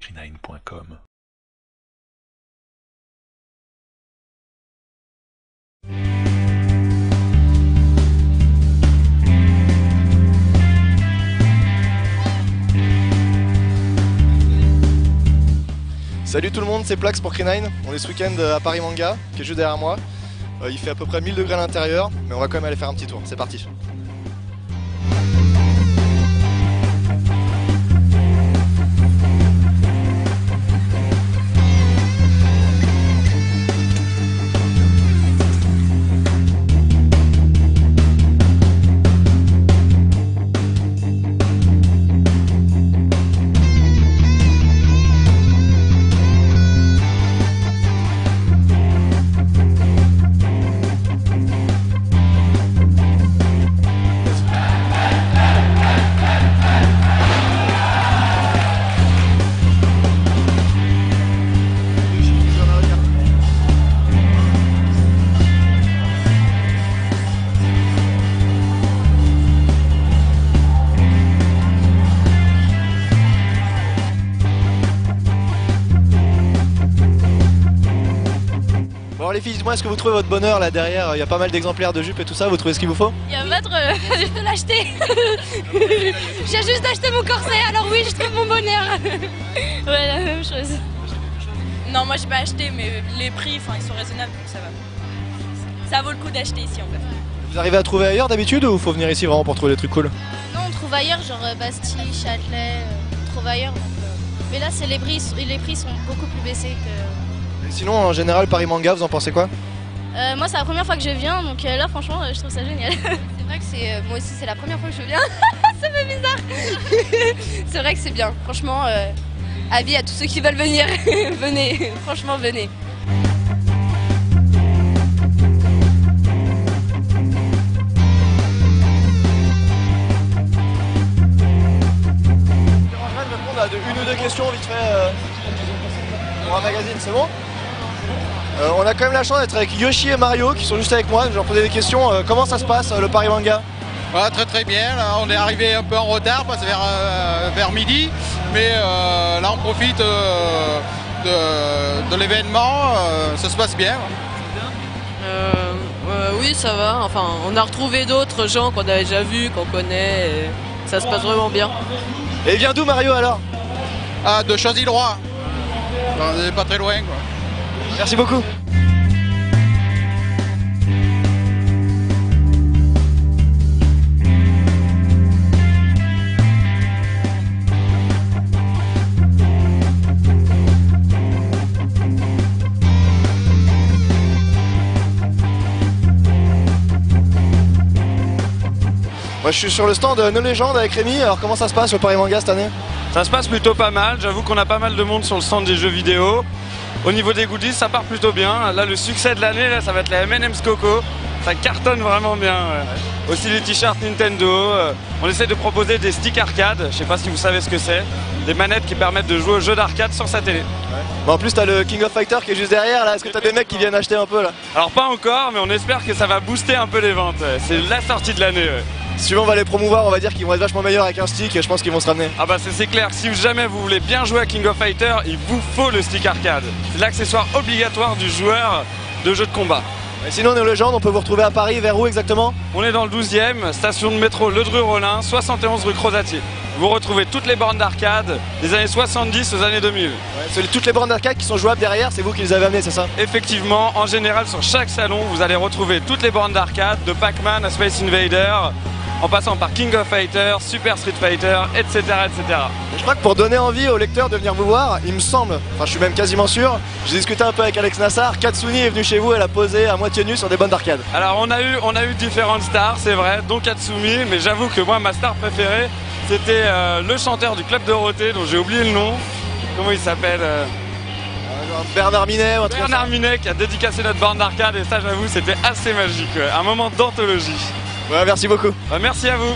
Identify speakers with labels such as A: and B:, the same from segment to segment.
A: K9.com.
B: Salut tout le monde, c'est Plax pour K9. On est ce week-end à Paris Manga, qui est juste derrière moi. Il fait à peu près 1000 degrés à l'intérieur, mais on va quand même aller faire un petit tour. C'est parti. Bon alors les filles, dites-moi, est-ce que vous trouvez votre bonheur là derrière? Il y a pas mal d'exemplaires de jupes et tout ça, vous trouvez ce qu'il vous faut?
C: Il y a pas de juste de l'acheter. J'ai juste acheté mon corset, alors oui, je trouve mon bonheur. Ouais, la même chose. Non, moi j'ai pas acheté, mais les prix, ils sont raisonnables, donc ça va. Ça vaut le coup d'acheter ici en fait.
B: Vous arrivez à trouver ailleurs d'habitude ou faut venir ici vraiment pour trouver des trucs cool?
C: Non, on trouve ailleurs, genre Bastille, Châtelet, on trouve ailleurs. Mais là, c'est les prix sont beaucoup plus baissés que...
B: Et sinon, en général, Paris Manga, vous en pensez quoi?
C: Moi, c'est la première fois que je viens, donc là, franchement, je trouve ça génial.
D: C'est vrai que c'est moi aussi, c'est la première fois que je viens. Ça fait bizarre. C'est vrai que c'est bien. Franchement, avis à tous ceux qui veulent venir. Venez, franchement, venez.
B: Je dérangerais de répondre à une ou deux questions vite fait pour un magazine, c'est bon? On a quand même la chance d'être avec Yoshi et Mario qui sont juste avec moi, je vais leur poser des questions. Comment ça se passe le Paris Manga?
E: Voilà, très bien, là, on est arrivé un peu en retard, parce que vers midi, mais là on profite de l'événement, ça se passe bien.
F: Oui, ça va, enfin on a retrouvé d'autres gens qu'on avait déjà vus, qu'on connaît, et ça se passe vraiment bien.
B: Et vient d'où Mario alors?
E: Ah, de Choisy-le-Roi, on n'est pas très loin quoi.
B: Merci beaucoup. Moi je suis sur le stand No Legend avec Rémi, alors comment ça se passe au Paris Manga cette année?
G: Ça se passe plutôt pas mal, j'avoue qu'on a pas mal de monde sur le stand des jeux vidéo. Au niveau des goodies, ça part plutôt bien. Là, le succès de l'année, ça va être la M&M's Coco. Ça cartonne vraiment bien. Ouais. Aussi les t-shirts Nintendo. On essaie de proposer des sticks arcade. Je sais pas si vous savez ce que c'est. Des manettes qui permettent de jouer aux jeux d'arcade sur sa télé.
B: Ouais. Bon, en plus, t'as le King of Fighters qui est juste derrière. Là, est-ce que t'as des mecs qui viennent acheter un peu là?
G: Alors pas encore, mais on espère que ça va booster un peu les ventes. C'est la sortie de l'année. Ouais.
B: Si tu veux, on va les promouvoir, on va dire qu'ils vont être vachement meilleurs avec un stick et je pense qu'ils vont se ramener.
G: Ah bah c'est clair, si jamais vous voulez bien jouer à King of Fighters, il vous faut le stick arcade. C'est l'accessoire obligatoire du joueur de jeux de combat.
B: Et sinon, No Legend, on peut vous retrouver à Paris, vers où exactement?
G: On est dans le 12e, station de métro Le Dru-Rollin, 71 rue Crozatier. Vous retrouvez toutes les bornes d'arcade des années 70 aux années 2000.
B: Ouais, toutes les bornes d'arcade qui sont jouables derrière, c'est vous qui les avez amenées, c'est ça?
G: Effectivement, en général sur chaque salon, vous allez retrouver toutes les bornes d'arcade, de Pac-Man à Space Invader, en passant par King of Fighters, Super Street Fighter, etc. etc.
B: Je crois que pour donner envie aux lecteurs de venir vous voir, il me semble, enfin je suis même quasiment sûr, j'ai discuté un peu avec Alex Nassar, Katsuni est venue chez vous, elle a posé à moitié nue sur des bornes d'arcade.
G: Alors on a eu différentes stars, c'est vrai, dont Katsumi, mais j'avoue que moi ma star préférée, c'était le chanteur du Club Dorothée, dont j'ai oublié le nom. Comment il s'appelle
B: Bernard Minet ou un truc.
G: Bernard Minet qui a dédicacé notre borne d'arcade et ça j'avoue c'était assez magique, ouais. Un moment d'anthologie.
B: Ouais, merci beaucoup.
G: Merci à vous.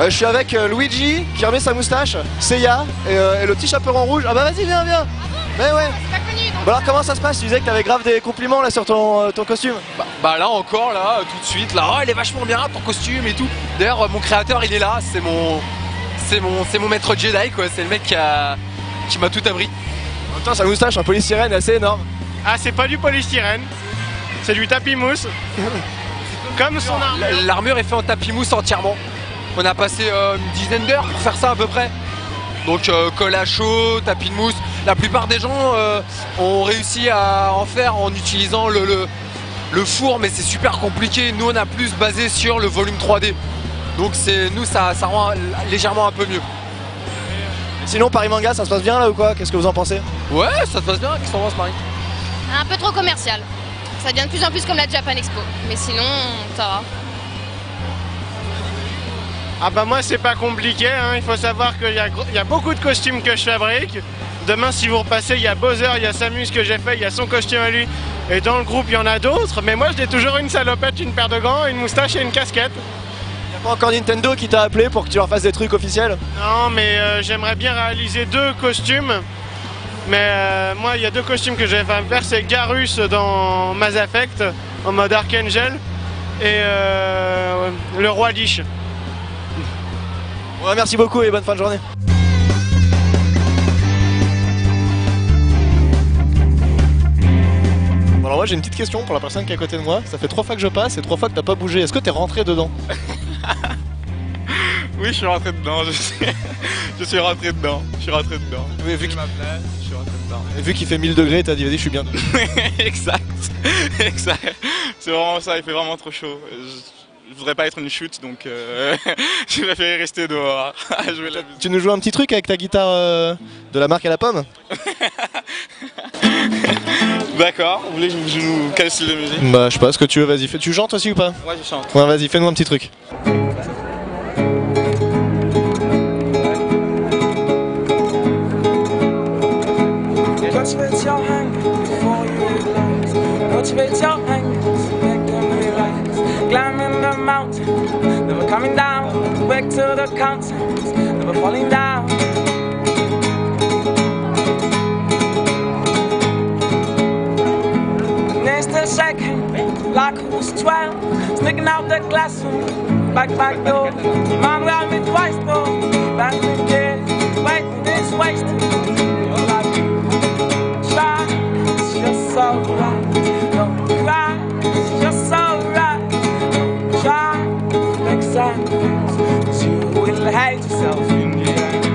B: Je suis avec Luigi qui remet sa moustache, Seiya et le petit chaperon rouge. Ah bah vas-y, viens. Mais ouais. Bon alors comment ça se passe? Tu disais que t'avais grave des compliments là sur ton costume.
A: Bah là encore, là, tout de suite, là, oh, il est vachement bien ton costume et tout. D'ailleurs, mon créateur, il est là, c'est mon maître Jedi, quoi. C'est le mec qui m'a tout appris.
B: En même temps, sa moustache en polystyrène est assez énorme.
H: Ah, c'est pas du polystyrène, c'est du tapis mousse. Comme son armure.
A: L'armure est faite en tapis mousse entièrement. On a passé une dizaine d'heures pour faire ça à peu près. Donc colle à chaud, tapis de mousse. La plupart des gens ont réussi à en faire en utilisant le four, mais c'est super compliqué. Nous on a plus basé sur le volume 3D. Donc nous ça rend légèrement un peu mieux.
B: Sinon Paris Manga ça se passe bien là ou quoi? Qu'est-ce que vous en pensez?
A: Ouais, ça se passe bien, qu'est-ce qu'on pense Marie?
D: Un peu trop commercial. Ça devient de plus en plus comme la Japan Expo. Mais sinon, ça va.
H: Ah bah moi c'est pas compliqué, hein. Il faut savoir qu'il y a beaucoup de costumes que je fabrique. Demain si vous repassez, il y a Bowser, il y a Samus que j'ai fait, il y a son costume à lui. Et dans le groupe il y en a d'autres, mais moi j'ai toujours une salopette, une paire de gants, une moustache et une casquette.
B: Y'a pas encore Nintendo qui t'a appelé pour que tu leur fasses des trucs officiels?
H: Non mais j'aimerais bien réaliser 2 costumes. Mais moi il y a 2 costumes que j'ai fait faire, c'est Garus dans Mass Effect en mode Archangel et le Roi Lich.
B: Ouais, merci beaucoup et bonne fin de journée. Bon alors moi j'ai une petite question pour la personne qui est à côté de moi. Ça fait 3 fois que je passe et 3 fois que t'as pas bougé. Est-ce que t'es rentré dedans?
I: Oui, je suis rentré dedans, je suis rentré dedans.
B: Oui, vu
I: ma place, je suis rentré dedans.
B: Et vu qu'il fait 1000 degrés, t'as dit vas-y je suis bien.
I: Exact. C'est vraiment ça, il fait vraiment trop chaud. Je voudrais pas être une chute, donc je préfère rester dehors à jouer la musique.
B: Tu nous joues un petit truc avec ta guitare de la marque à la pomme?
I: D'accord, vous voulez que je joue quel style de musique?
B: Bah je sais pas, ce que tu veux, vas-y. Tu chantes aussi ou pas?
I: Ouais, je chante.
B: Ouais, vas-y, fais-nous un petit truc.
J: Cultivate your hand before you realize. Cultivate your hands, make them realize. Climbing the mountain, never coming down. Back to the continents, never falling down. Knees still shaking like who's 12, sneaking out the classroom, back door. Man round me twice though, back again, waiting is wasted. It's alright, don't cry, it's just alright. Don't try to make sense, 'cause you will hate yourself in the end.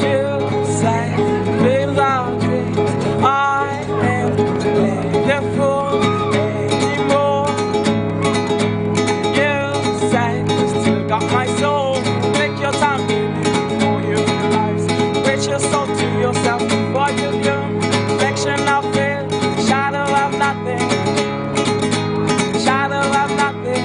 J: You say, these are dreams, I am the fool anymore. You say, you still got my soul, take your time. Your soul to yourself before you do. Reflection of fear, shadow of nothing, shadow of nothing.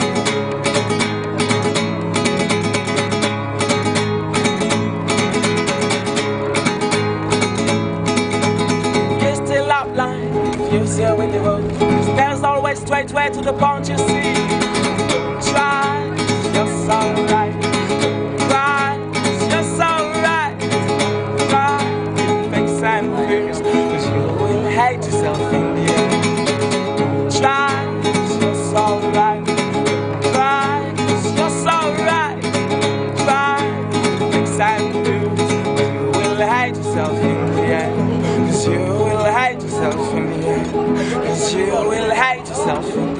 J: You still outline, you still in the road. There's always straight way to the point you see. Try, it's just alright. Try, it's just alright. Cause you will hate yourself in the end. Try, it's just alright. Try, it's just alright. Try, fix and lose. You will hate yourself in the end. Cause you will hate yourself in the end. Cause you will hate yourself in the end.